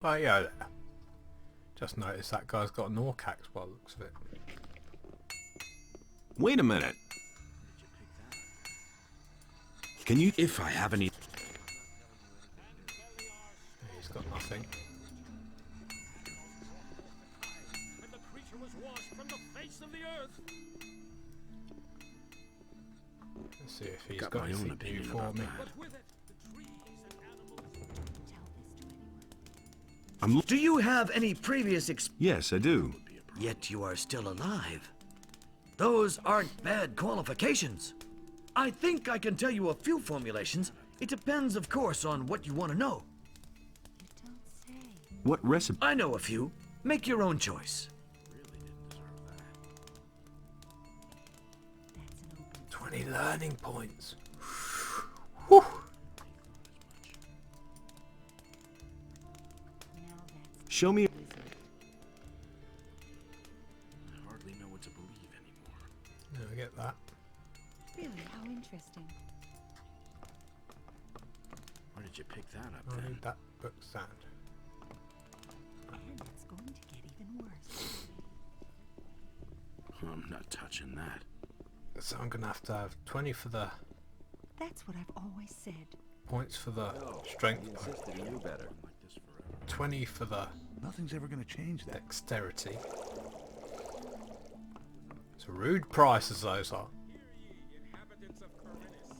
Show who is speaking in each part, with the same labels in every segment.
Speaker 1: Oh yeah, just noticed that guy's got an orc axe by the looks of it.
Speaker 2: Wait a minute. Can you... If I have any...
Speaker 1: He's got nothing.
Speaker 3: And the creature was washed from the face of the earth.
Speaker 1: Let's see if he's
Speaker 2: Got
Speaker 1: got
Speaker 2: my own
Speaker 1: anything new
Speaker 2: opinion
Speaker 1: for
Speaker 2: about
Speaker 1: me.
Speaker 2: that.
Speaker 3: But with it, the trees and animals.
Speaker 4: Do you have any previous
Speaker 2: Yes, I do.
Speaker 4: Yet you are still alive. Those aren't bad qualifications. I think I can tell you a few formulations. It depends, of course, on what you want to know.
Speaker 2: What recipe?
Speaker 4: I know a few. Make your own choice.
Speaker 1: 20 learning points. Whew.
Speaker 2: Show me...
Speaker 5: I hardly know what to believe anymore.
Speaker 1: No, I get that.
Speaker 6: Really? How interesting.
Speaker 5: Where did you pick that up
Speaker 1: I
Speaker 5: then?
Speaker 1: need that book stand.
Speaker 6: And it's going to get even worse.
Speaker 5: I'm not touching that.
Speaker 1: So I'm gonna have to have 20 for the
Speaker 6: That's what I've always said.
Speaker 1: points for the strength,
Speaker 7: Insisted he knew better.
Speaker 5: Like this forever.
Speaker 1: 20 for the
Speaker 7: Nothing's ever gonna change that.
Speaker 1: dexterity. It's a rude prices those are.
Speaker 3: Hear ye, inhabitants of Corinus.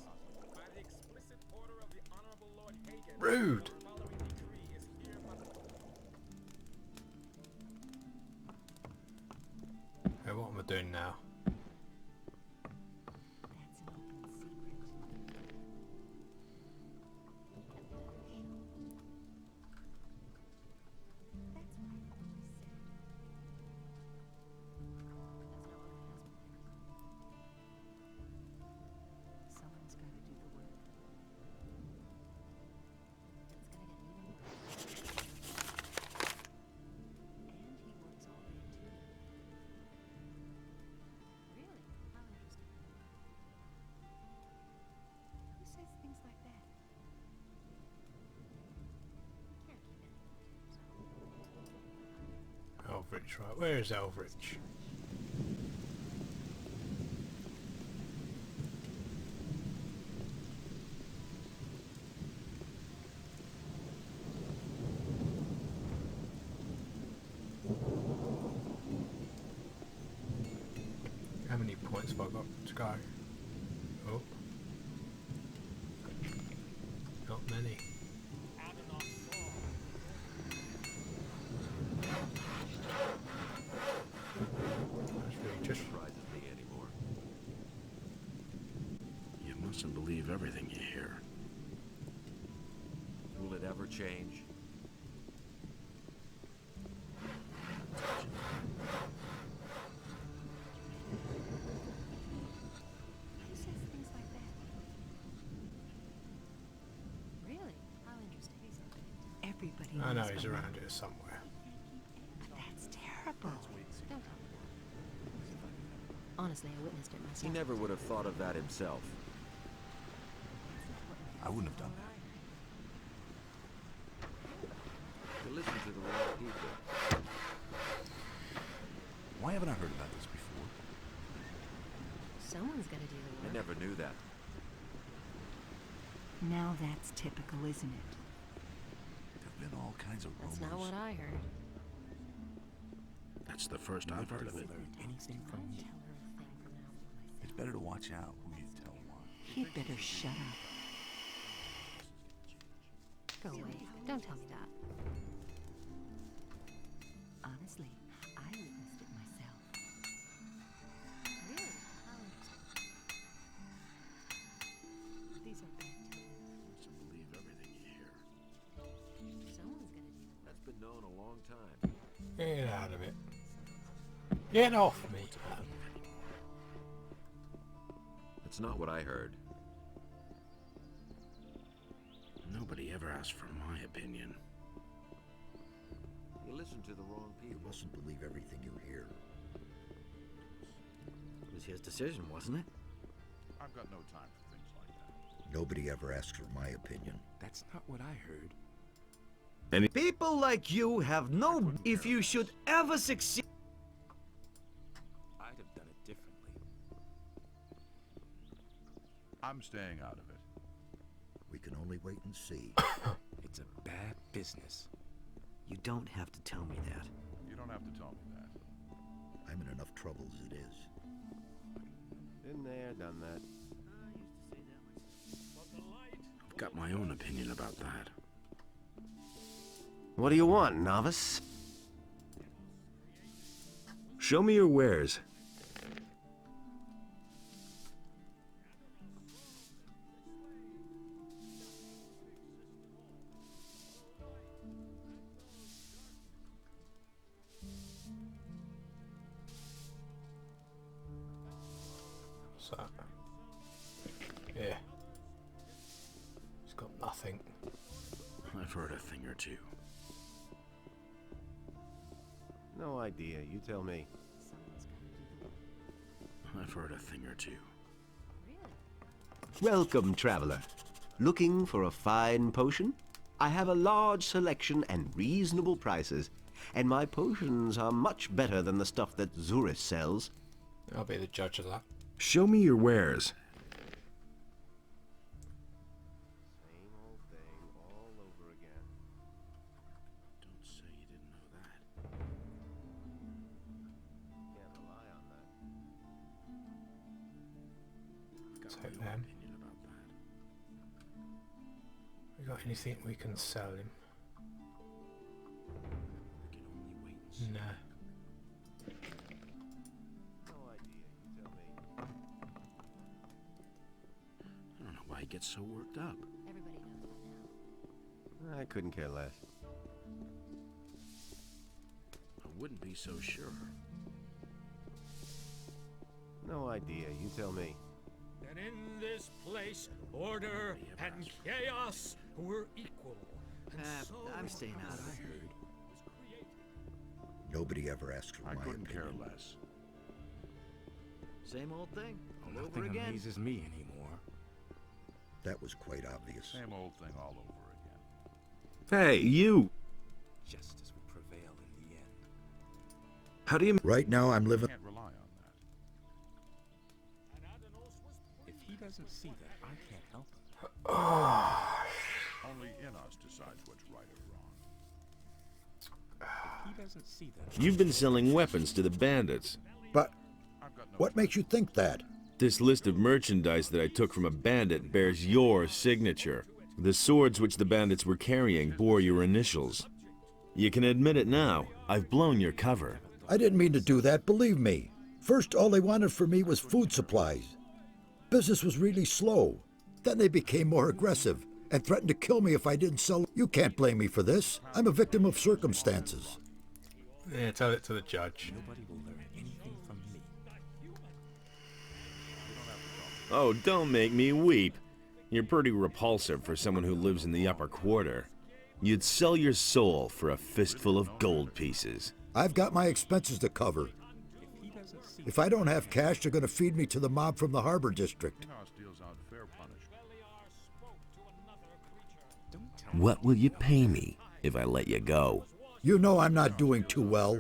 Speaker 3: By the explicit order of the Honorable Lord Hagen,
Speaker 1: Rude.
Speaker 3: the following decree is hereby...
Speaker 1: Okay, what am I doing now?
Speaker 6: That's an open secret. That's what I've always said. Someone's got to do the work. It's gonna get even worse. And he works all day too. Really? How interesting. Who says things like that? Can't keep anything to yourself.
Speaker 1: Eldritch, right? Where is Eldritch? How many points have I got to go? Oh. Not many. That's really just
Speaker 7: Surprises me anymore.
Speaker 5: You mustn't believe everything you hear.
Speaker 7: Will it ever change?
Speaker 6: Who says things like that? Really? How interesting. Everybody
Speaker 1: I know
Speaker 6: knows
Speaker 1: he's
Speaker 6: by now.
Speaker 1: around here somewhere.
Speaker 6: But that's terrible.
Speaker 8: Don't tell me that. Honestly, I witnessed it myself.
Speaker 7: He never would have thought of that himself.
Speaker 9: I wouldn't have done that.
Speaker 7: You listen to the wrong people.
Speaker 9: Why haven't I heard about this before?
Speaker 8: Someone's got to do the
Speaker 7: I
Speaker 8: work.
Speaker 7: never knew that.
Speaker 6: Now that's typical, isn't it?
Speaker 9: There've been all kinds of rumors.
Speaker 8: That's not what I heard.
Speaker 5: That's the first I've heard of it.
Speaker 9: Learn anything from
Speaker 8: Don't
Speaker 9: me.
Speaker 8: tell her a thing from now on.
Speaker 9: It's better to watch out who you tell what.
Speaker 6: He'd better shut up.
Speaker 8: Go away. Don't tell me that.
Speaker 6: Honestly, I witnessed it myself.
Speaker 8: Really? How interesting.
Speaker 6: These are bad times.
Speaker 5: You mustn't believe everything you hear.
Speaker 8: Someone's got to do the work.
Speaker 7: That's been known a long time.
Speaker 1: Get out of it. Get off me.
Speaker 7: That's not what I heard.
Speaker 5: Nobody ever asked for my opinion.
Speaker 7: You listen to the wrong
Speaker 10: You
Speaker 7: people.
Speaker 10: mustn't believe everything you hear.
Speaker 4: It was his decision, wasn't it?
Speaker 9: I've got no time for things like that.
Speaker 10: Nobody ever asks for my opinion.
Speaker 9: That's not what I heard.
Speaker 4: People like you have no... If you should ever succeed...
Speaker 5: I'd have done it differently.
Speaker 9: I'm staying out of it.
Speaker 10: We can only wait and see.
Speaker 5: It's a bad business.
Speaker 4: You don't have to tell me that.
Speaker 9: You don't have to tell me that.
Speaker 10: I'm in enough trouble as it is.
Speaker 7: Been there, done that.
Speaker 5: I've got my own opinion about that.
Speaker 11: What do you want, novice?
Speaker 2: Show me your wares.
Speaker 1: What's that? Yeah. He's got nothing.
Speaker 5: I've heard a thing or two.
Speaker 7: No idea. You tell me.
Speaker 5: I've heard a thing or two.
Speaker 11: Welcome, traveler. Looking for a fine potion? I have a large selection and reasonable prices, and my potions are much better than the stuff that Zurich sells.
Speaker 1: I'll be the judge of that.
Speaker 2: Show me your wares.
Speaker 7: Same old thing all over again.
Speaker 5: Don't say you didn't know that.
Speaker 7: Can't rely on that.
Speaker 5: I've got
Speaker 1: Take
Speaker 5: my own
Speaker 1: them.
Speaker 5: opinion about that.
Speaker 1: We got anything we can sell him?
Speaker 5: I can only wait and see.
Speaker 1: No.
Speaker 7: No idea. You tell me.
Speaker 5: I don't know why he gets so worked up.
Speaker 8: Everybody knows that now.
Speaker 7: I couldn't care less.
Speaker 5: I wouldn't be so sure.
Speaker 7: No idea. You tell me.
Speaker 3: And in this place, order and chaos were equal. And so
Speaker 4: I'm staying out of it.
Speaker 10: Nobody ever asks for
Speaker 9: I
Speaker 10: my
Speaker 9: couldn't care
Speaker 10: opinion.
Speaker 9: less.
Speaker 4: Same old thing, all over
Speaker 5: Nothing
Speaker 4: again.
Speaker 5: amazes me anymore.
Speaker 10: That was quite obvious.
Speaker 9: Same old thing all over again.
Speaker 2: Hey, you!
Speaker 5: Justice will prevail in the end.
Speaker 2: How do you...
Speaker 10: Right now, I'm living...
Speaker 9: Can't rely on that.
Speaker 5: If he doesn't see that, I can't help him.
Speaker 9: Only in us decides what's right or wrong.
Speaker 5: If he doesn't see that,
Speaker 2: You've been selling weapons to the bandits.
Speaker 10: But
Speaker 9: I've got no
Speaker 10: what makes you think that?
Speaker 2: This list of merchandise that I took from a bandit bears your signature. The swords which the bandits were carrying bore your initials. You can admit it now. I've blown your cover.
Speaker 10: I didn't mean to do that, believe me. First, all they wanted from me was food supplies. Business was really slow. Then they became more aggressive and threatened to kill me if I didn't sell. You can't blame me for this. I'm a victim of circumstances.
Speaker 1: Yeah, tell it to the judge.
Speaker 5: nobody will learn anything from me.
Speaker 2: Oh, don't make me weep. You're pretty repulsive for someone who lives in the upper quarter. You'd sell your soul for a fistful of gold pieces.
Speaker 10: I've got my expenses to cover. If I don't have cash, they're going to feed me to the mob from the Harbor District.
Speaker 9: Chaos deals out fair punishment.
Speaker 2: What will you pay me if I let you go?
Speaker 10: You know I'm not doing too well.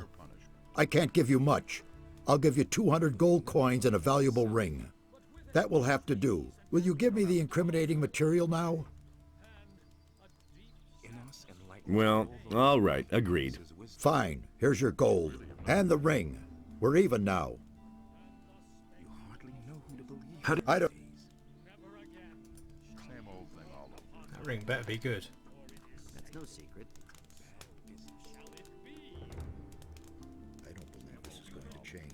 Speaker 10: I can't give you much. I'll give you 200 gold coins and a valuable ring. That will have to do. Will you give me the incriminating material now?
Speaker 2: Well, all right, agreed.
Speaker 10: Fine. Here's your gold. And the ring. We're even now.
Speaker 5: You hardly know who to believe.
Speaker 2: How do...
Speaker 10: I don't...
Speaker 9: Same old thing all over.
Speaker 1: That ring better be good.
Speaker 4: That's no secret.
Speaker 10: I don't believe this is going to change.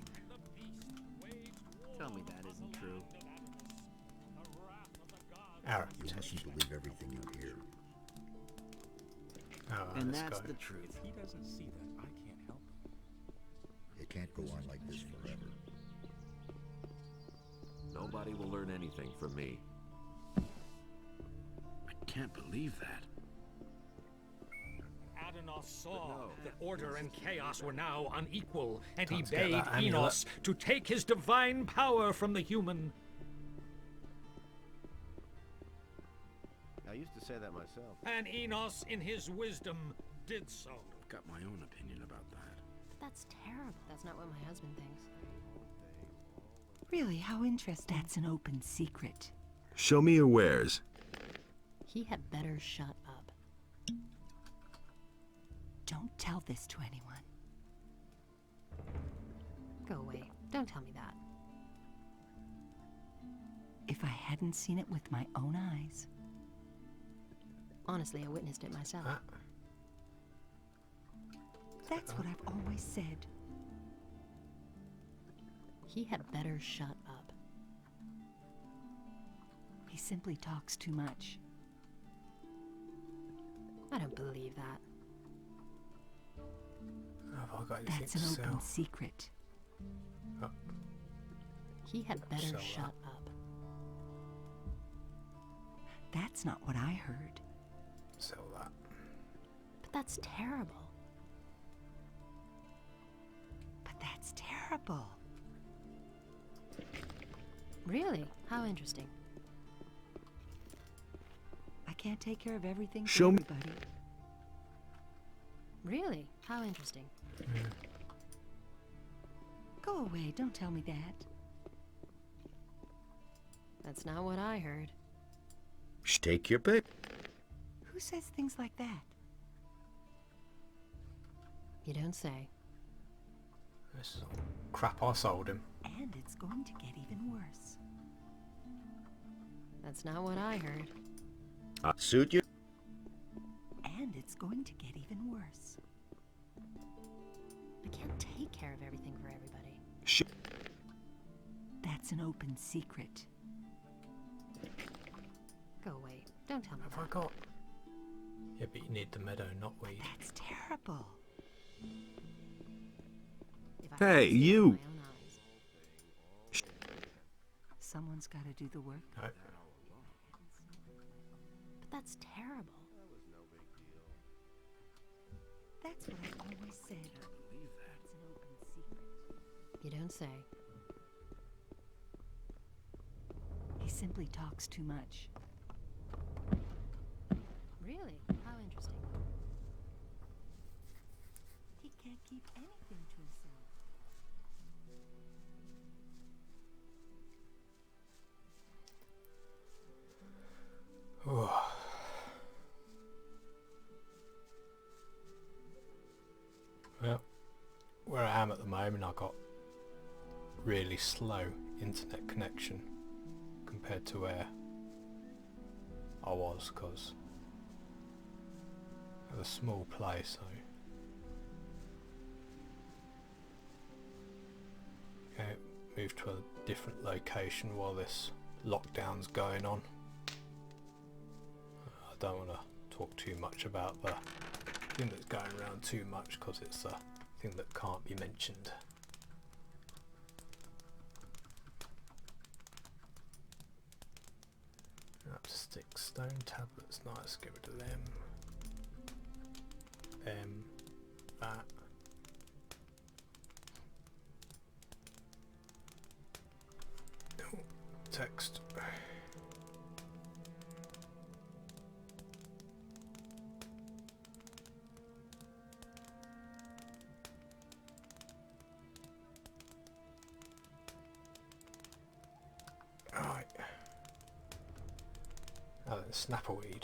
Speaker 4: Tell me that isn't true.
Speaker 1: Arab.
Speaker 10: You mustn't believe everything you hear.
Speaker 1: Oh,
Speaker 4: And
Speaker 1: this
Speaker 4: that's
Speaker 1: guy.
Speaker 4: the truth.
Speaker 5: If he doesn't see that, I can't help him.
Speaker 10: It can't go on like this forever.
Speaker 7: Nobody will learn anything from me.
Speaker 5: I can't believe that.
Speaker 3: Adonos saw that order and chaos were now unequal, and he
Speaker 1: Can't get
Speaker 3: bade
Speaker 1: that amulet.
Speaker 3: Enos to take his divine power from the human.
Speaker 7: I used to say that myself.
Speaker 3: And Enos, in his wisdom, did so.
Speaker 5: I've got my own opinion about that.
Speaker 8: That's terrible. That's not what my husband thinks.
Speaker 6: Really, how interesting. That's an open secret.
Speaker 2: Show me your wares.
Speaker 8: He had better shut up.
Speaker 6: Don't tell this to anyone.
Speaker 8: Go away. Don't tell me that.
Speaker 6: If I hadn't seen it with my own eyes.
Speaker 8: Honestly, I witnessed it myself.
Speaker 1: Ah,
Speaker 6: That's what I've always said.
Speaker 8: He had better shut up.
Speaker 6: He simply talks too much.
Speaker 8: I don't believe that.
Speaker 1: have I got anything
Speaker 6: That's
Speaker 1: to
Speaker 6: an
Speaker 1: sell?
Speaker 6: open secret.
Speaker 1: Oh,
Speaker 8: He had better
Speaker 1: Sell
Speaker 8: shut
Speaker 1: that.
Speaker 8: up.
Speaker 6: That's not what I heard.
Speaker 1: sell that.
Speaker 8: But that's terrible.
Speaker 6: But that's terrible.
Speaker 8: Really? How interesting.
Speaker 6: I can't take care of everything for
Speaker 2: Show me-
Speaker 6: everybody.
Speaker 8: Really? How interesting.
Speaker 6: Go away, don't tell me that.
Speaker 8: That's not what I heard.
Speaker 2: Take your pick.
Speaker 6: Who says things like that?
Speaker 8: You don't say.
Speaker 1: This is all crap I sold him.
Speaker 6: And it's going to get even worse.
Speaker 8: That's not what I heard.
Speaker 2: Suit you?
Speaker 6: And it's going to get even worse.
Speaker 8: I can't take care of everything for everybody.
Speaker 6: That's an open secret.
Speaker 8: Go away. Don't tell me
Speaker 1: Have I
Speaker 8: that.
Speaker 1: got? Yeah, but you need the meadow, not weed.
Speaker 6: That's terrible.
Speaker 8: If I
Speaker 2: Hey,
Speaker 8: hadn't seen it with
Speaker 2: you.
Speaker 8: my own eyes.
Speaker 6: Someone's got to do the work.
Speaker 1: No.
Speaker 8: But that's terrible.
Speaker 6: That's what I've always said. It's an open secret.
Speaker 8: You don't say.
Speaker 6: He simply talks too much.
Speaker 8: Really? How interesting.
Speaker 6: He can't keep anything to himself.
Speaker 1: Oh. Well, where I am at the moment, I got really slow internet connection compared to where I was, because of a small place. So okay, move to a different location while this lockdown's going on. I don't want to talk too much about the thing that's going around too much, because it's a thing that can't be mentioned. Stick stone tablets, nice, get rid of them. That. Oh, text. Alright. Now then, snapperweed.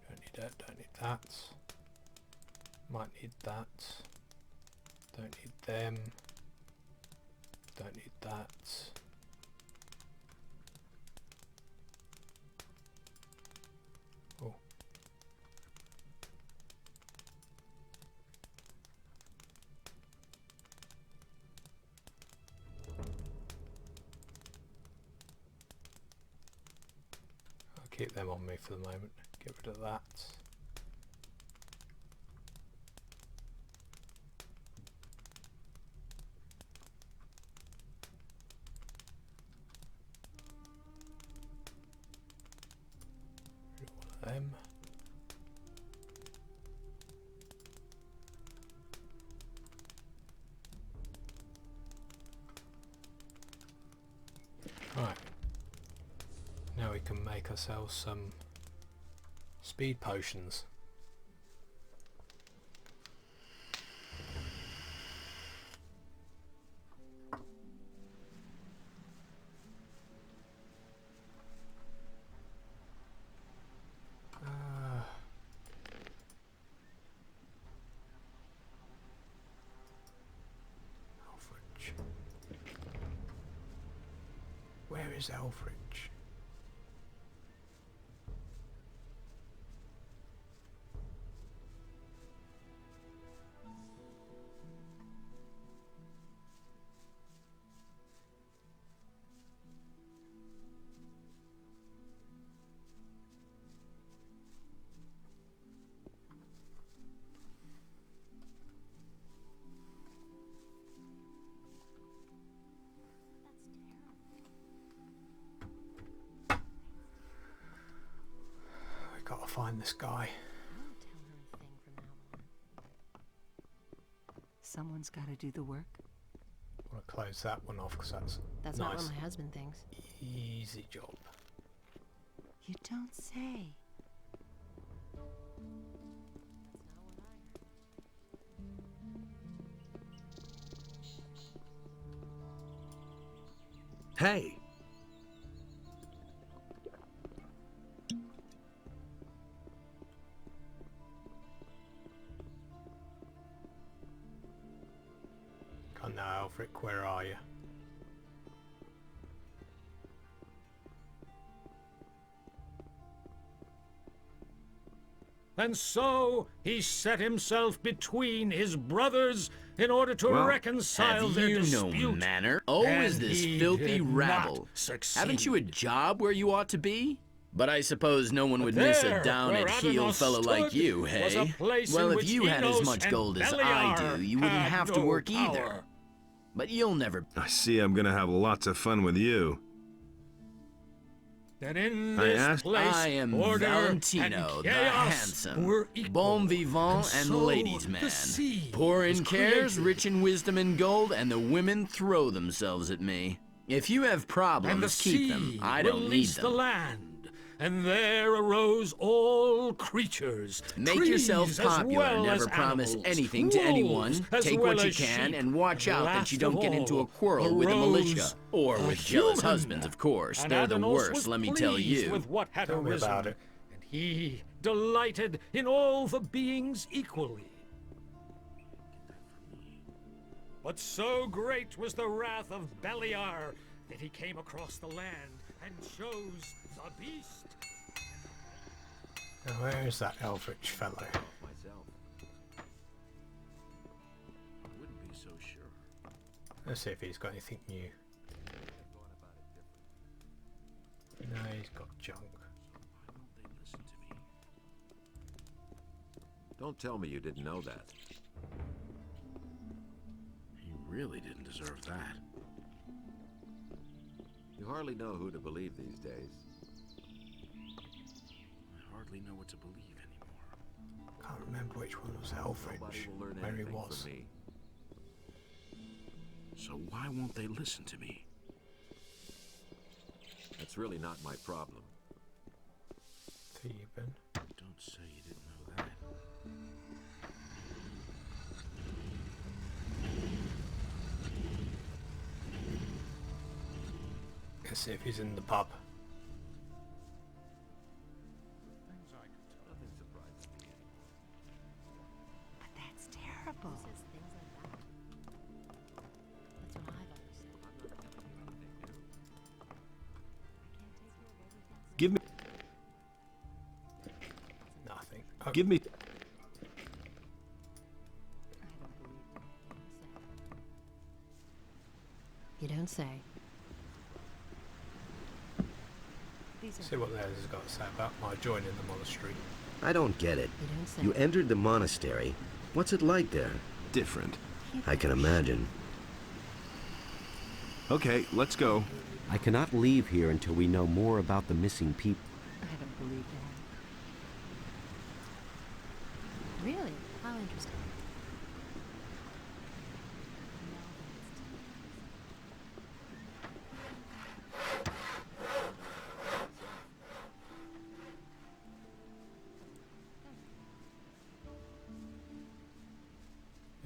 Speaker 1: Don't need that, don't need that. Might need that. Don't need them. Don't need that. Oh. I'll keep them on me for the moment. Get rid of that. them. Right. Now we can make ourselves some speed potions. Elfridge. Where is Elfridge? We gotta find this guy.
Speaker 8: Don't tell her a thing from now on.
Speaker 6: Someone's got to do the work.
Speaker 1: I want to close that one off because that's
Speaker 8: Not
Speaker 1: nice.
Speaker 8: what my husband thinks.
Speaker 1: Easy job.
Speaker 6: You don't say.
Speaker 4: Hey!
Speaker 1: Come now, Elfric, where are you?
Speaker 3: And so he set himself between his brothers in order to
Speaker 12: Well,
Speaker 3: reconcile
Speaker 12: have
Speaker 3: their
Speaker 12: you
Speaker 3: dispute.
Speaker 12: no manner? Oh,
Speaker 3: and
Speaker 12: is this
Speaker 3: he
Speaker 12: filthy
Speaker 3: did
Speaker 12: rabble?
Speaker 3: not succeed.
Speaker 12: Haven't you a job where you ought to be? But I suppose no one would
Speaker 3: But
Speaker 12: miss
Speaker 3: there,
Speaker 12: a down-at-heel
Speaker 3: where
Speaker 12: fellow
Speaker 3: Adonis
Speaker 12: like
Speaker 3: stood,
Speaker 12: you,
Speaker 3: was
Speaker 12: hey?
Speaker 3: a place
Speaker 12: Well,
Speaker 3: in
Speaker 12: if
Speaker 3: which
Speaker 12: you had as
Speaker 3: Enos
Speaker 12: much
Speaker 3: and
Speaker 12: gold as I
Speaker 3: Beliar
Speaker 12: do, you wouldn't
Speaker 3: had
Speaker 12: have to
Speaker 3: no
Speaker 12: work
Speaker 3: power.
Speaker 12: either. But you'll never...
Speaker 2: I see I'm gonna have lots of fun with you.
Speaker 3: That in
Speaker 2: I
Speaker 3: this
Speaker 2: asked-
Speaker 3: place,
Speaker 12: I am
Speaker 3: order
Speaker 12: Valentino,
Speaker 3: and
Speaker 12: the
Speaker 3: chaos
Speaker 12: handsome,
Speaker 3: were equal.
Speaker 12: bon vivant and
Speaker 3: so
Speaker 12: ladies'
Speaker 3: the
Speaker 12: man.
Speaker 3: sea
Speaker 12: Poor
Speaker 3: was
Speaker 12: in cares,
Speaker 3: created.
Speaker 12: rich in wisdom and gold, and the women throw themselves at me. If you have
Speaker 3: And the
Speaker 12: problems, keep them.
Speaker 3: sea
Speaker 12: I don't need
Speaker 3: released
Speaker 12: them.
Speaker 3: the land, and there arose all creatures.
Speaker 12: Make
Speaker 3: trees
Speaker 12: yourself
Speaker 3: as
Speaker 12: popular.
Speaker 3: well
Speaker 12: Never
Speaker 3: as
Speaker 12: promise
Speaker 3: animals,
Speaker 12: anything to anyone.
Speaker 3: wolves as
Speaker 12: Take
Speaker 3: well
Speaker 12: what you
Speaker 3: as
Speaker 12: can
Speaker 3: sheep,
Speaker 12: and watch out that
Speaker 3: last
Speaker 12: you don't
Speaker 3: of
Speaker 12: get into a
Speaker 3: all
Speaker 12: quarrel with the militia.
Speaker 3: arose
Speaker 12: Or
Speaker 3: a
Speaker 12: with jealous
Speaker 3: human.
Speaker 12: husbands, of course.
Speaker 3: And
Speaker 12: They're the
Speaker 3: Adanos
Speaker 12: worst,
Speaker 3: was
Speaker 12: let me tell
Speaker 3: pleased
Speaker 12: you.
Speaker 3: with what had
Speaker 1: Tell me
Speaker 3: arisen,
Speaker 1: about it.
Speaker 3: and he delighted in all the beings equally. But so great was the wrath of Beliar that he came across the land and chose the beast.
Speaker 1: Now, where is that Elfrich fellow?
Speaker 5: Myself. I wouldn't be so sure.
Speaker 1: Let's see if he's got anything new. No, he's got junk.
Speaker 5: Why won't they listen to me?
Speaker 7: Don't tell me you didn't know that.
Speaker 5: He really didn't deserve that.
Speaker 7: You hardly know who to believe these days.
Speaker 5: I hardly know what to believe anymore.
Speaker 1: Can't remember which one was
Speaker 7: Nobody
Speaker 1: Elfrich,
Speaker 7: will learn
Speaker 1: where he
Speaker 7: anything
Speaker 1: was.
Speaker 7: from me.
Speaker 5: So why won't they listen to me?
Speaker 7: That's really not my problem.
Speaker 1: Theban.
Speaker 5: Don't say you didn't know that.
Speaker 1: Let's see if he's in the pub.
Speaker 9: Things I could tell.
Speaker 7: Nothing surprises me anymore.
Speaker 6: But that's terrible.
Speaker 8: He says things like that. That's what I've always said.
Speaker 7: I'm not telling you anything new.
Speaker 8: I can't take care of everything.
Speaker 2: Give me...
Speaker 1: Nothing. Oh,
Speaker 2: Give me...
Speaker 8: I don't believe anything you say. You don't say.
Speaker 6: These
Speaker 1: see what theirs has got to say about my joining the monastery.
Speaker 11: I don't get it.
Speaker 8: You don't say.
Speaker 11: You entered the monastery. What's it like there?
Speaker 2: Different.
Speaker 11: I can imagine.
Speaker 2: Okay, let's go.
Speaker 11: I cannot leave here until we know more about the missing people.
Speaker 6: I don't believe that.
Speaker 8: Really? How interesting.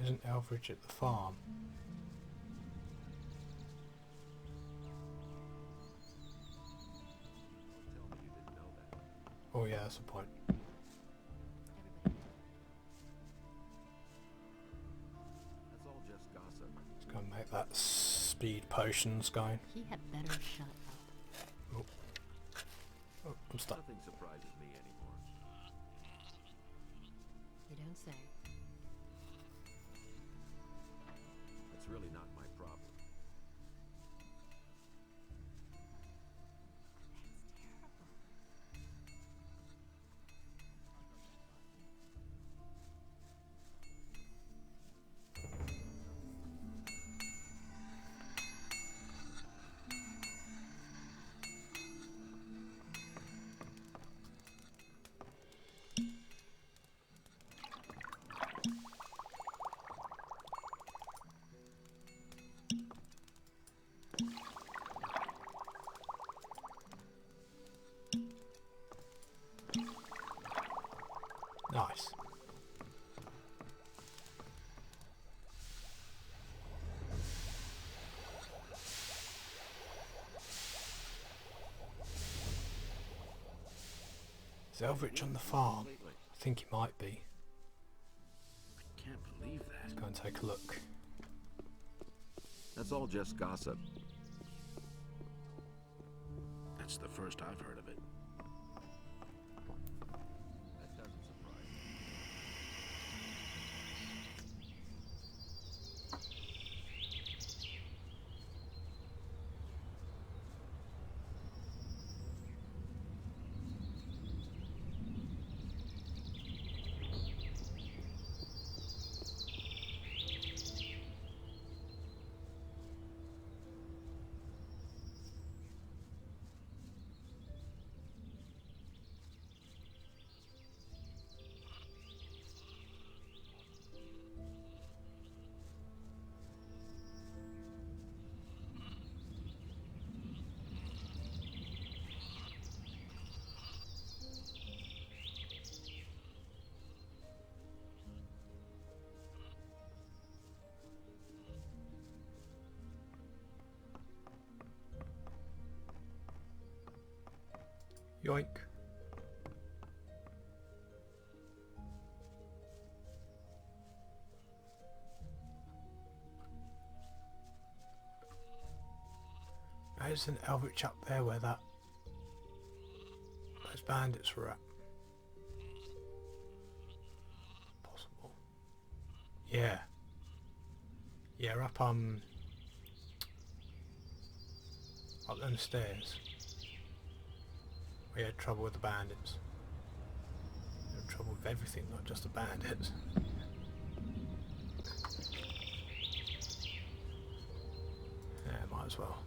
Speaker 1: Isn't Elveridge at the farm? Oh yeah, that's the point.
Speaker 7: That's all just gossip.
Speaker 1: Let's go and make that speed potions going.
Speaker 8: He had better shut up.
Speaker 1: Oh, oh I'm stuck.
Speaker 7: Nothing surprises me anymore.
Speaker 8: You don't say.
Speaker 7: It's really not my problem.
Speaker 1: Nice. Is Elveridge on the farm? I think he might be.
Speaker 5: I can't believe that.
Speaker 1: Let's go and take a look.
Speaker 7: That's all just gossip.
Speaker 5: That's the first I've heard of it.
Speaker 7: That doesn't surprise me.
Speaker 1: Yoink. Isn't Elveridge up there where those bandits were at? Possible. Yeah. Yeah, up them stairs. We had trouble with the bandits. We had trouble with everything, not just the bandits. Yeah, might as well.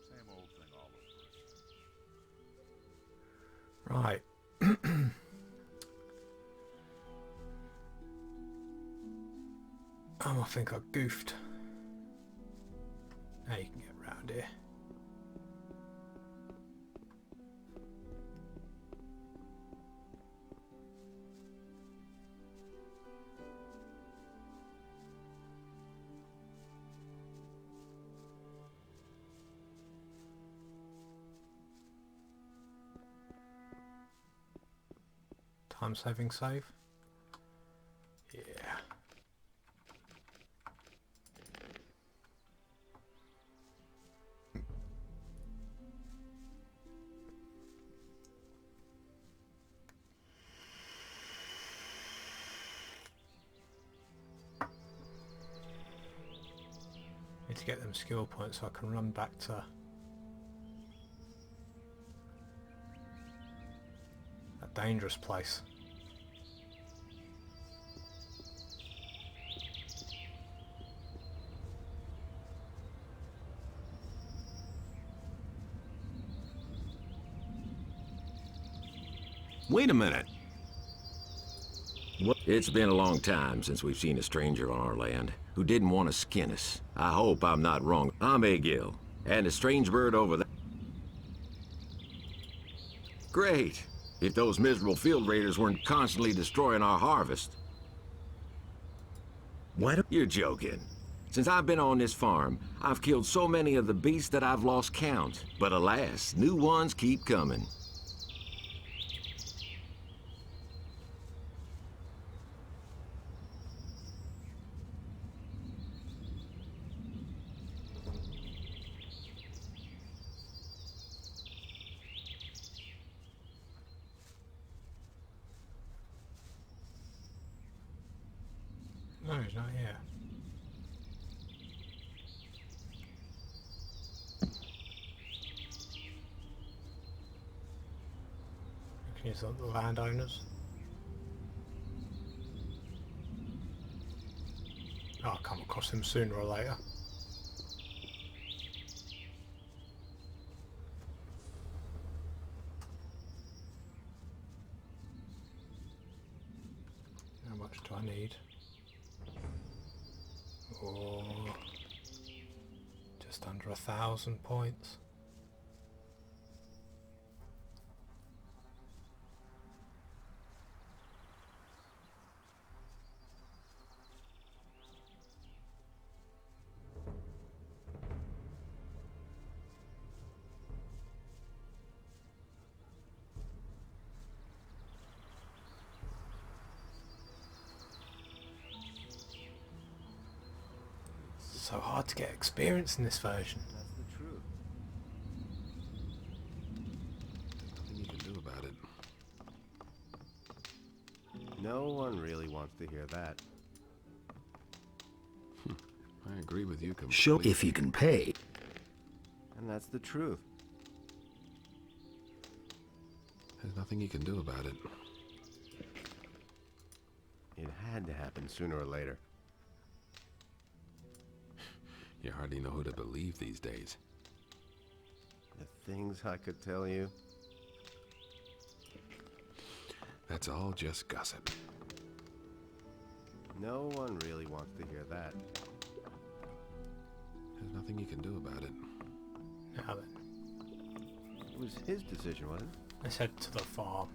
Speaker 9: Same old thing all over.
Speaker 1: Right. Oh, I think I goofed. Now you can get round here. Time saving save. Yeah. Need to get them skill points so I can run back to dangerous place.
Speaker 13: Wait a minute. It's been a long time since we've seen a stranger on our land who didn't want to skin us. I hope I'm not wrong. I'm Agil, and a strange bird over there. Great. If those miserable field raiders weren't constantly destroying our harvest.
Speaker 4: What?
Speaker 13: You're joking. Since I've been on this farm, I've killed so many of the beasts that I've lost count. But alas, new ones keep coming.
Speaker 1: No, he's not here. Can you sort the landowners? I'll come across him sooner or later. How much do I need? Oh, just under 1,000 points. So hard to get experience in this version.
Speaker 7: That's the truth.
Speaker 5: Nothing you can do about it.
Speaker 7: No one really wants to hear that.
Speaker 5: I agree with you completely.
Speaker 4: Show if you can pay.
Speaker 7: And that's the truth.
Speaker 5: There's nothing you can do about it.
Speaker 7: It had to happen sooner or later.
Speaker 5: You hardly know who to believe these days.
Speaker 7: The things I could tell you.
Speaker 5: That's all just gossip.
Speaker 7: No one really wants to hear that.
Speaker 5: There's nothing you can do about it.
Speaker 1: Now then,
Speaker 7: It was his decision, wasn't it?
Speaker 1: let's head to the farm.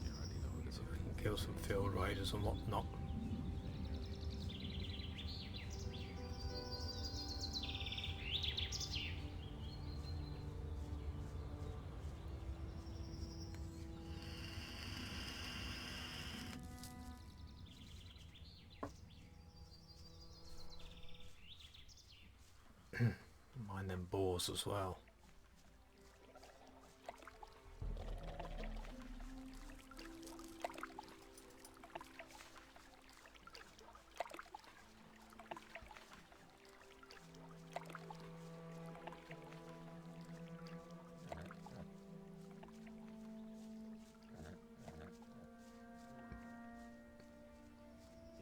Speaker 5: You hardly know who to
Speaker 1: So
Speaker 5: believe.
Speaker 1: we can kill some field raiders and whatnot. Mind them boars as well.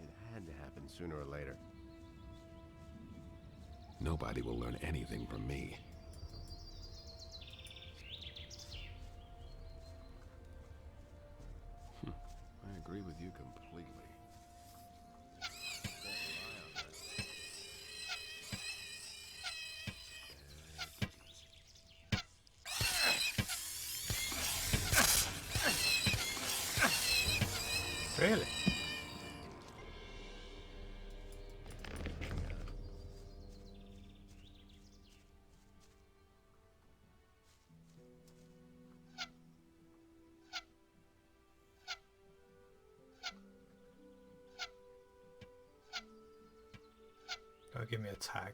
Speaker 7: It had to happen sooner or later.
Speaker 5: Nobody will learn anything from me. I agree with you completely.
Speaker 1: Really? Don't give me a tag.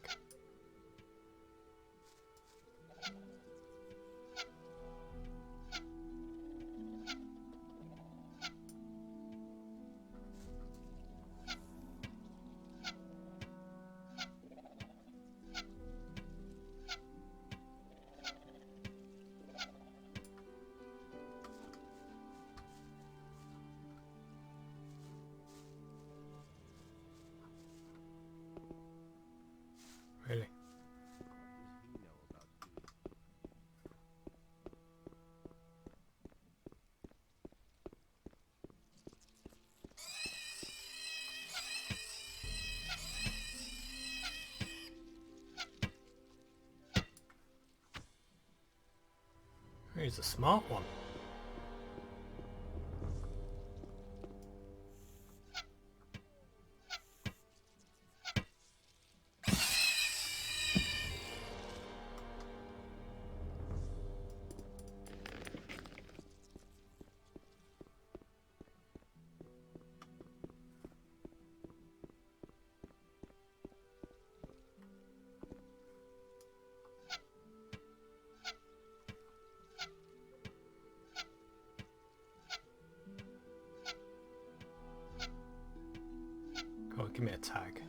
Speaker 1: He's a smart one. Go on, give me a tag.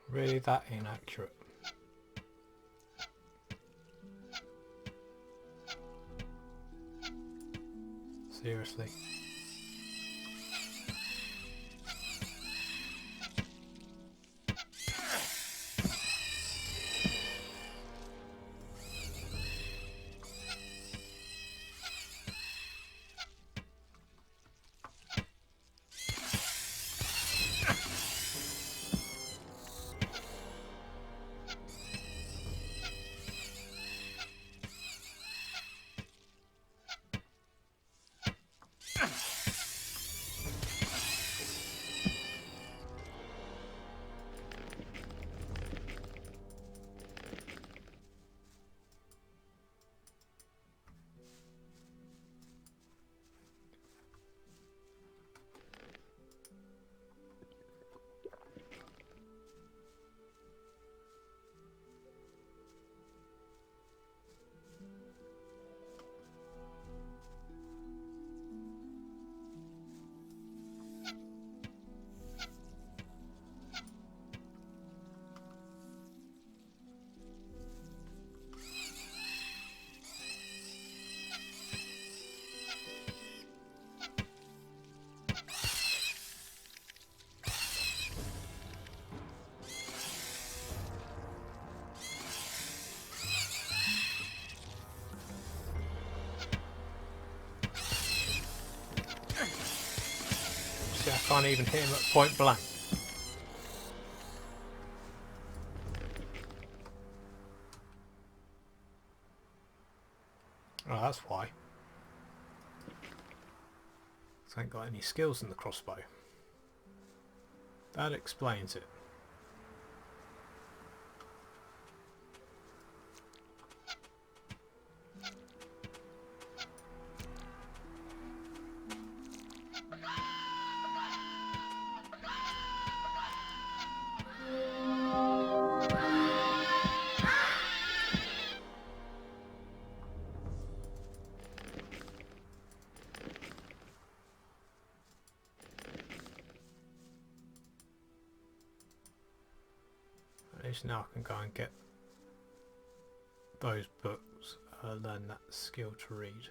Speaker 1: Really that inaccurate. Seriously. See, I can't even hit him at point blank. Oh, that's why. 'Cause I ain't got any skills in the crossbow. That explains it. At least now I can go and get those books, learn that skill to read.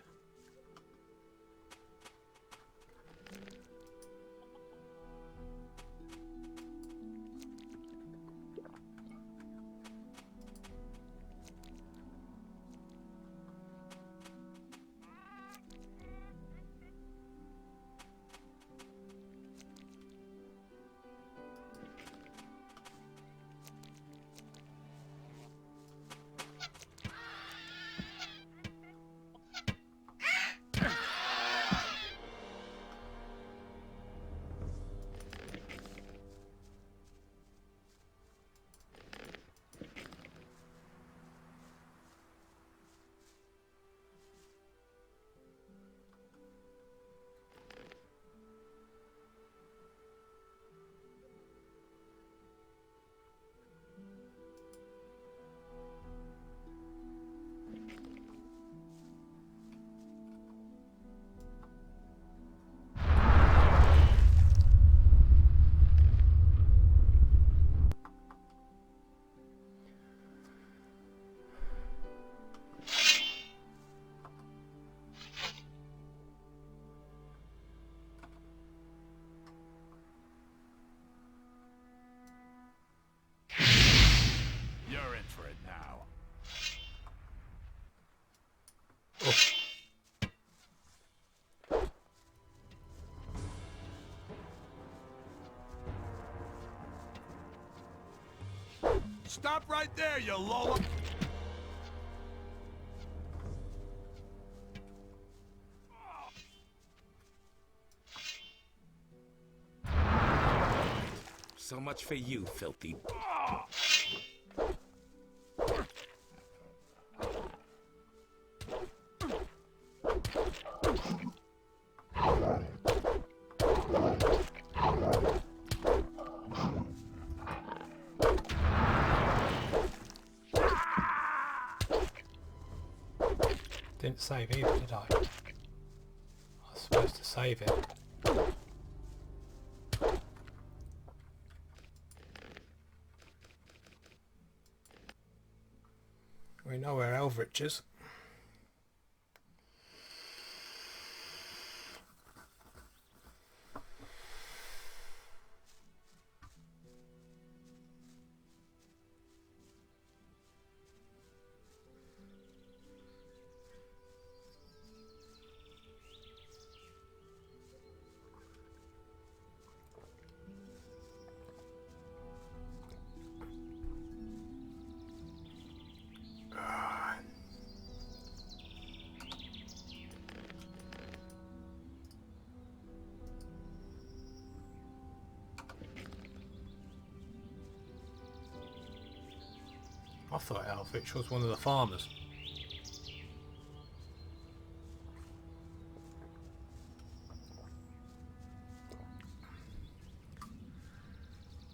Speaker 9: stop right there, you lola.
Speaker 5: So much for you, filthy.
Speaker 1: Didn't save either, did I? I was supposed to save it. We know where Elvrich is. I thought Elvrich was one of the farmers.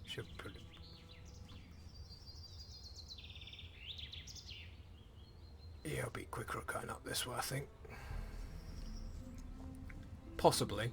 Speaker 1: Should put it. Yeah, it'll be quicker going up this way, I think. Possibly.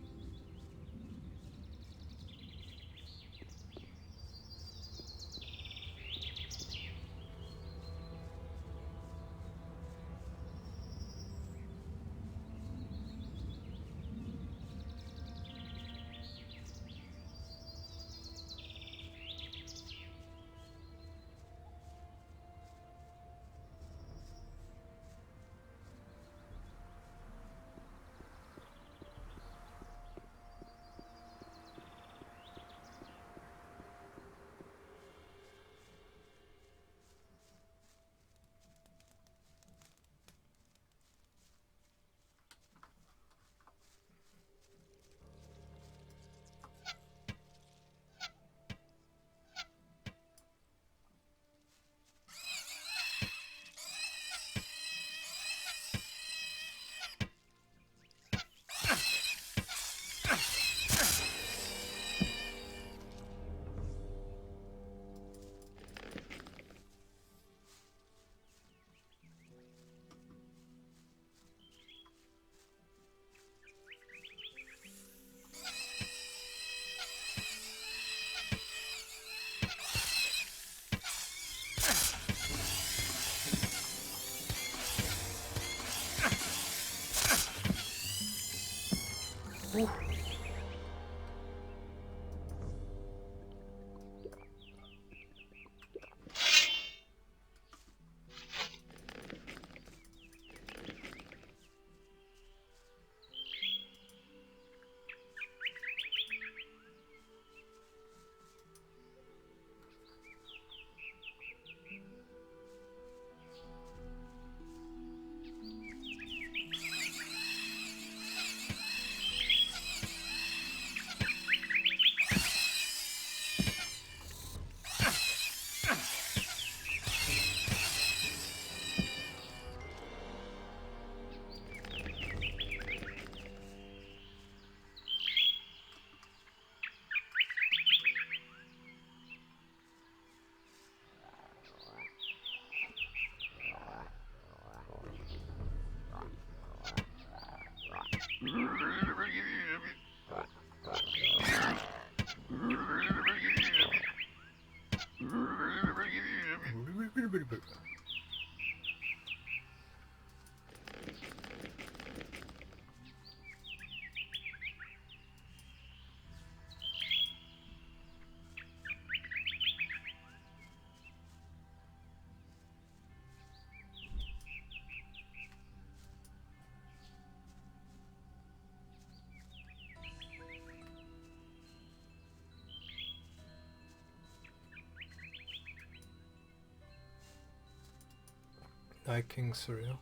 Speaker 1: No King Surreal.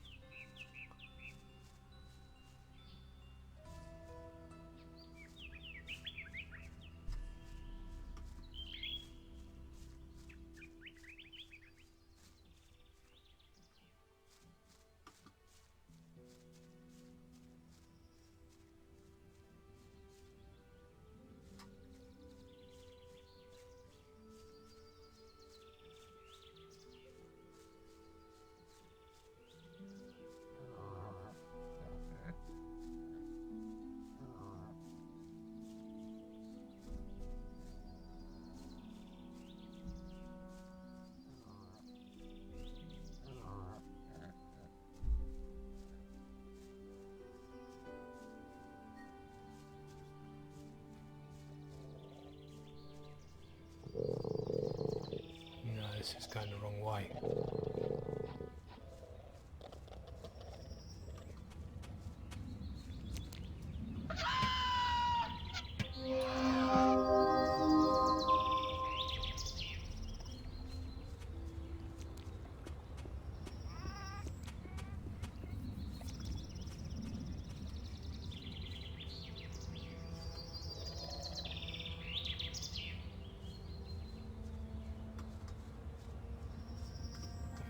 Speaker 1: No, this is going the wrong way.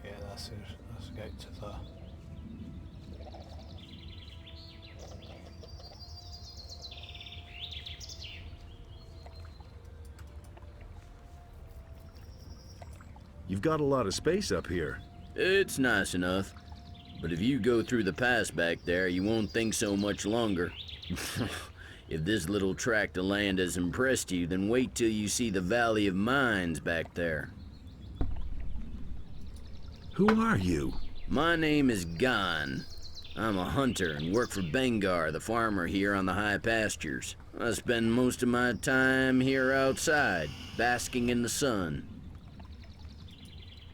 Speaker 1: Yeah, that's it. Let's go to the...
Speaker 2: You've got a lot of space up here.
Speaker 12: It's nice enough. But if you go through the pass back there, you won't think so much longer. If this little tract of land has impressed you, then wait till you see the Valley of Mines back there.
Speaker 2: Who are you?
Speaker 12: My name is Gon. I'm a hunter and work for Bengar, the farmer here on the high pastures. I spend most of my time here outside, basking in the sun.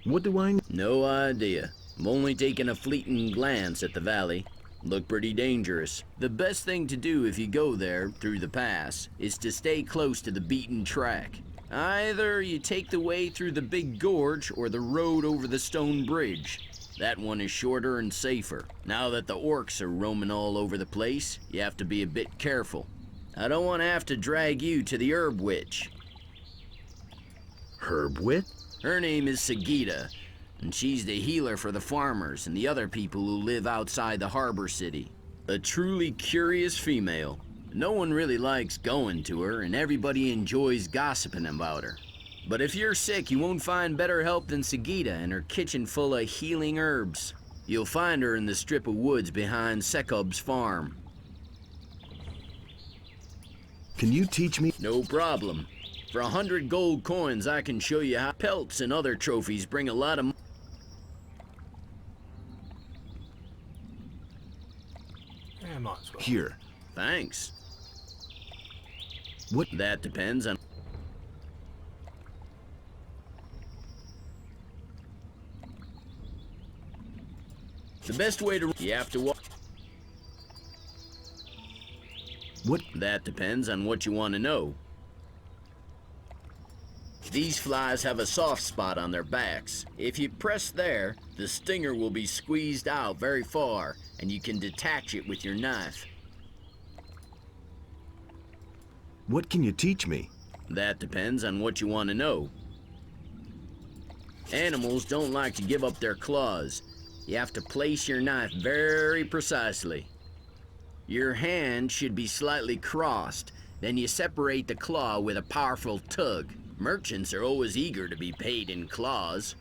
Speaker 2: What do I know?
Speaker 12: No idea. I've only taken a fleeting glance at the valley. Look pretty dangerous. The best thing to do if you go there, through the pass, is to stay close to the beaten track. Either you take the way through the big gorge or the road over the stone bridge. That one is shorter and safer. Now that the orcs are roaming all over the place, you have to be a bit careful. I don't want to have to drag you to the herb witch.
Speaker 2: Herb wit?
Speaker 12: Her name is Sagita, and she's the healer for the farmers and the other people who live outside the harbor city. A truly curious female. No one really likes going to her, and everybody enjoys gossiping about her. But if you're sick, you won't find better help than Sagita and her kitchen full of healing herbs. You'll find her in the strip of woods behind Sekub's farm.
Speaker 2: Can you teach me?
Speaker 12: No problem. For 100 gold coins, I can show you how pelts and other trophies bring a lot of...
Speaker 1: Yeah, might as well.
Speaker 2: Here.
Speaker 12: Thanks.
Speaker 2: What?
Speaker 12: That depends on... The best way to... You have to walk...
Speaker 2: What?
Speaker 12: That depends on what you want to know. These flies have a soft spot on their backs. If you press there, the stinger will be squeezed out very far, and you can detach it with your knife.
Speaker 2: What can you teach me?
Speaker 12: That depends on what you want to know. Animals don't like to give up their claws. You have to place your knife very precisely. Your hand should be slightly crossed. Then you separate the claw with a powerful tug. Merchants are always eager to be paid in claws.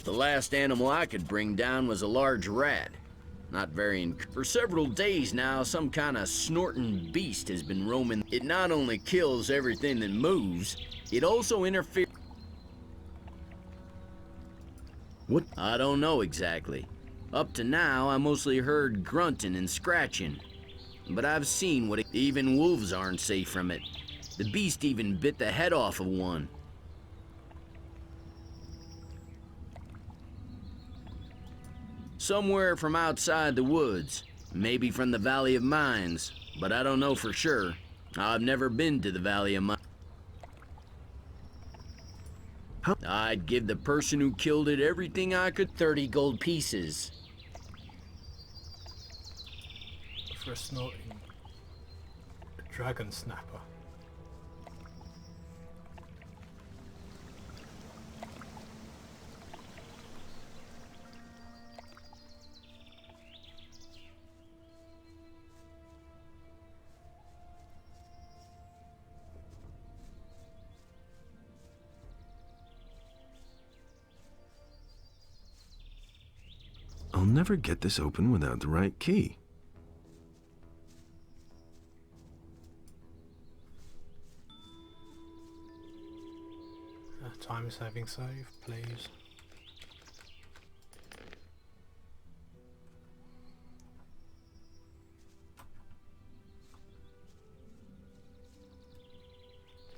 Speaker 12: The last animal I could bring down was a large rat. Not very For several days now, some kind of snorting beast has been roaming. It not only kills everything that moves, it also interferes.
Speaker 2: What?
Speaker 12: I don't know exactly. Up to now, I mostly heard grunting and scratching. But I've seen what even wolves aren't safe from it. The beast even bit the head off of one. Somewhere from outside the woods, maybe from the Valley of Mines, but I don't know for sure. I've never been to the Valley of Mines. I'd give the person who killed it everything I could. 30 gold pieces.
Speaker 1: For a snorting dragon snapper.
Speaker 2: I'll never get this open without the right key.
Speaker 1: Time-saving save, please.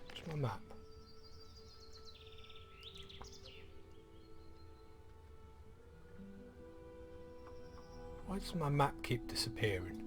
Speaker 1: Where's my map? Why does my map keep disappearing?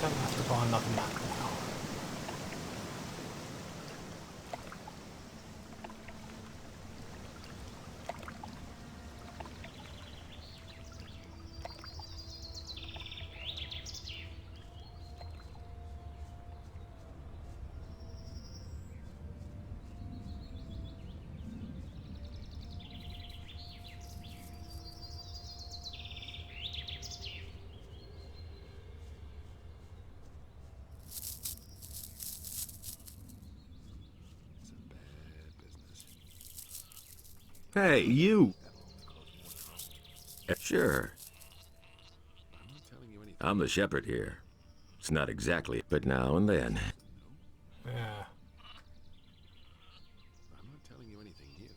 Speaker 1: Don't have to buy another map now.
Speaker 2: Hey, you!
Speaker 13: Sure. I'm the shepherd here. It's not exactly, but now and then.
Speaker 1: Yeah.
Speaker 5: I'm not telling you anything new.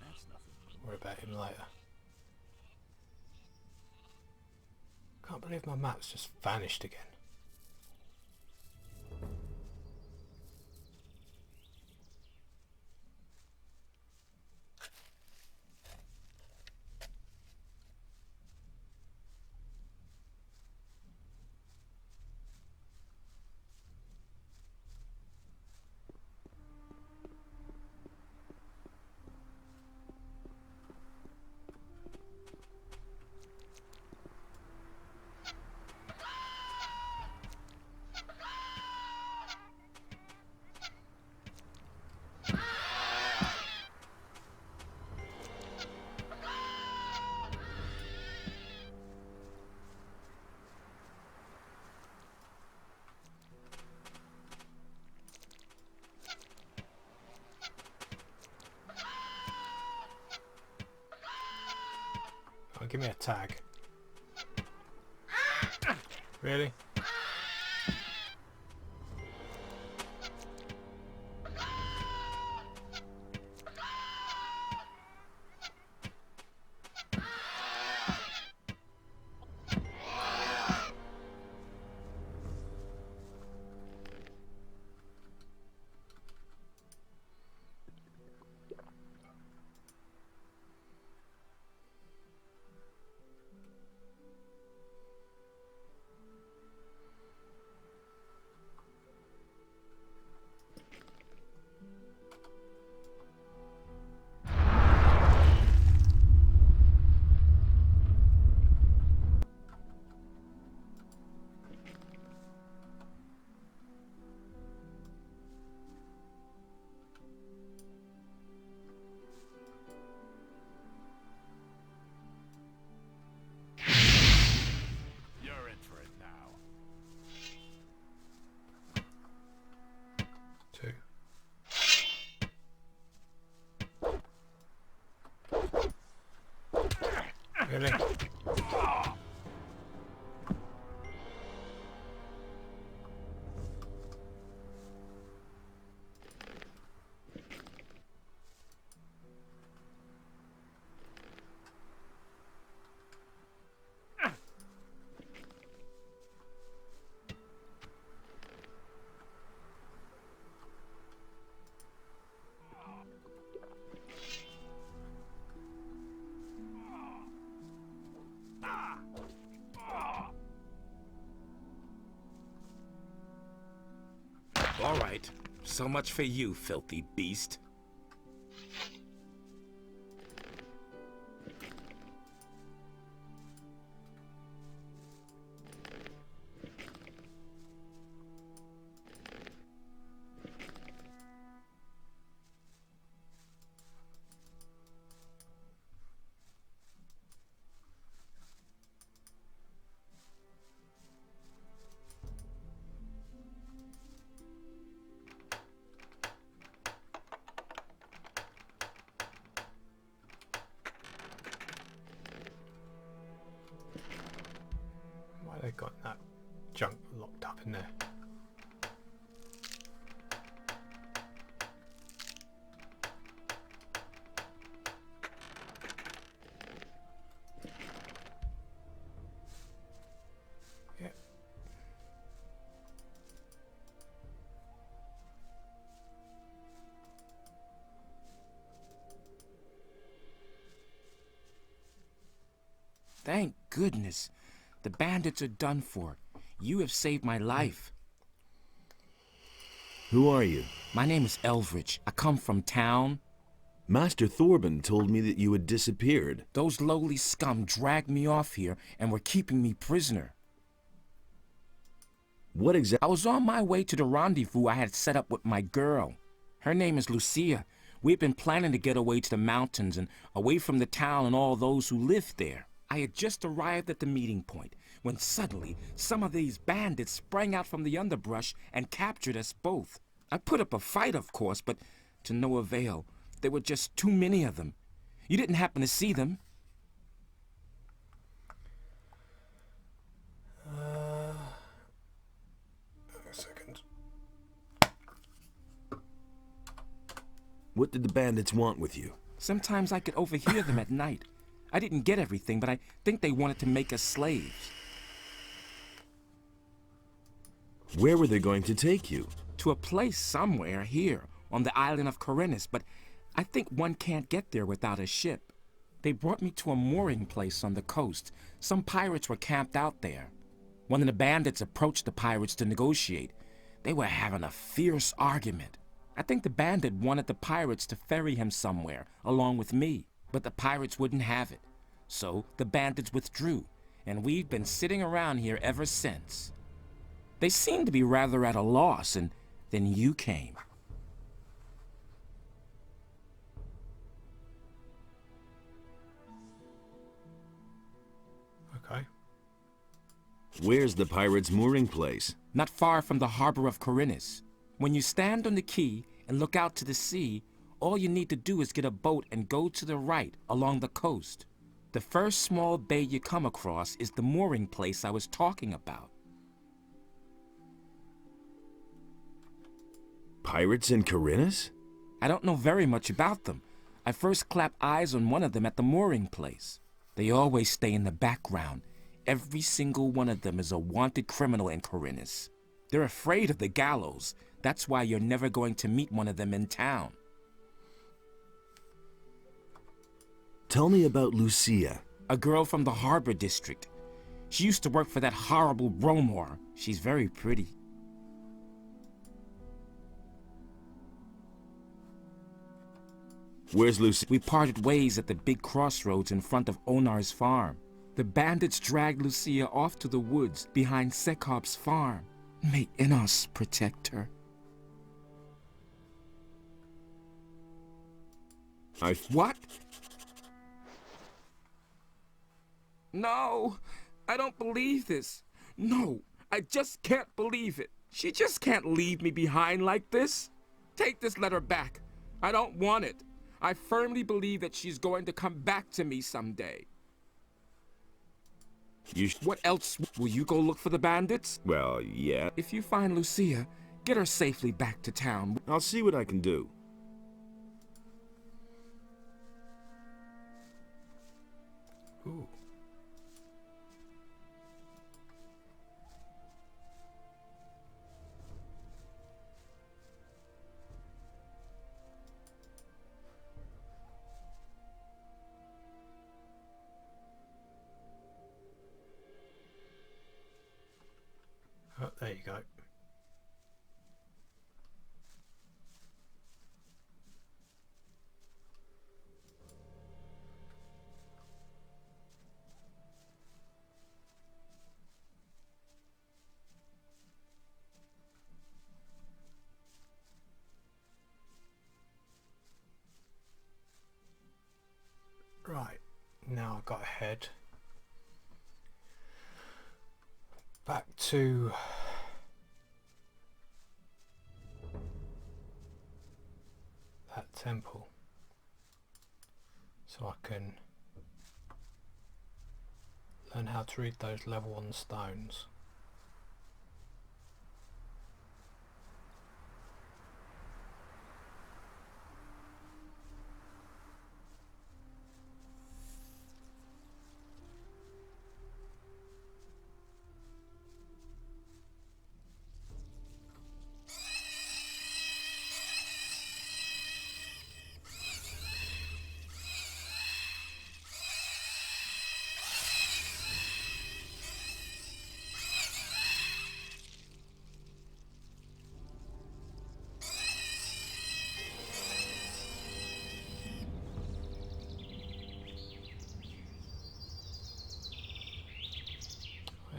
Speaker 5: That's nothing.
Speaker 1: Worry about him later. Can't believe my map's just vanished again. Oh, give me a tag. Really? Really?
Speaker 5: All right. So much for you, filthy beast.
Speaker 1: Why they got that junk locked up in there? Yeah.
Speaker 14: Thank goodness. The bandits are done for. You have saved my life.
Speaker 2: Who are you?
Speaker 14: My name is Elvridge. I come from town.
Speaker 2: Master Thorben told me that you had disappeared.
Speaker 14: Those lowly scum dragged me off here and were keeping me prisoner.
Speaker 2: What exactly?
Speaker 14: I was on my way to the rendezvous I had set up with my girl. Her name is Lucia. We've been planning to get away to the mountains and away from the town and all those who live there. I had just arrived at the meeting point when suddenly some of these bandits sprang out from the underbrush and captured us both. I put up a fight, of course, but to no avail. There were just too many of them. You didn't happen to see them?
Speaker 1: A second.
Speaker 2: What did the bandits want with you?
Speaker 14: Sometimes I could overhear them at night. I didn't get everything, but I think they wanted to make us slaves.
Speaker 2: Where were they going to take you?
Speaker 14: To a place somewhere here on the island of Corinus, but I think one can't get there without a ship. They brought me to a mooring place on the coast. Some pirates were camped out there. One of the bandits approached the pirates to negotiate. They were having a fierce argument. I think the bandit wanted the pirates to ferry him somewhere, along with me. But the pirates wouldn't have it. So the bandits withdrew, and we've been sitting around here ever since. They seemed to be rather at a loss, and then you came.
Speaker 1: Okay.
Speaker 2: Where's the pirates' mooring place?
Speaker 14: Not far from the harbor of Corinus. When you stand on the quay and look out to the sea, all you need to do is get a boat and go to the right along the coast. The first small bay you come across is the mooring place I was talking about.
Speaker 2: Pirates in Corinus?
Speaker 14: I don't know very much about them. I first clapped eyes on one of them at the mooring place. They always stay in the background. Every single one of them is a wanted criminal in Corinus. They're afraid of the gallows. That's why you're never going to meet one of them in town.
Speaker 2: Tell me about Lucia.
Speaker 14: A girl from the harbor district. She used to work for that horrible Bromor. She's very pretty.
Speaker 2: Where's Lucia?
Speaker 14: We parted ways at the big crossroads in front of Onar's farm. The bandits dragged Lucia off to the woods behind Sekop's farm. May Enos protect her. What? No, I don't believe this. No, I just can't believe it. She just can't leave me behind like this. Take this letter back. I don't want it. I firmly believe that she's going to come back to me someday. What else? Will you go look for the bandits?
Speaker 2: Well, yeah.
Speaker 14: If you find Lucia, get her safely back to town.
Speaker 2: I'll see what I can do.
Speaker 1: Ooh. Oh, there you go. Right, now I've got to head back to that temple so I can learn how to read those level 1 stones.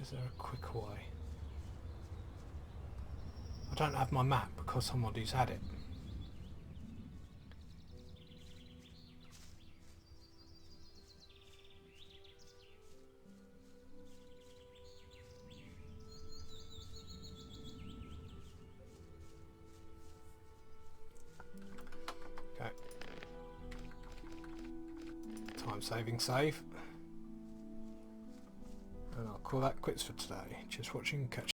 Speaker 1: Is there a quicker way? I don't have my map because somebody's had it. Okay. Time saving save. And I'll call that quits for today. Just watching, catch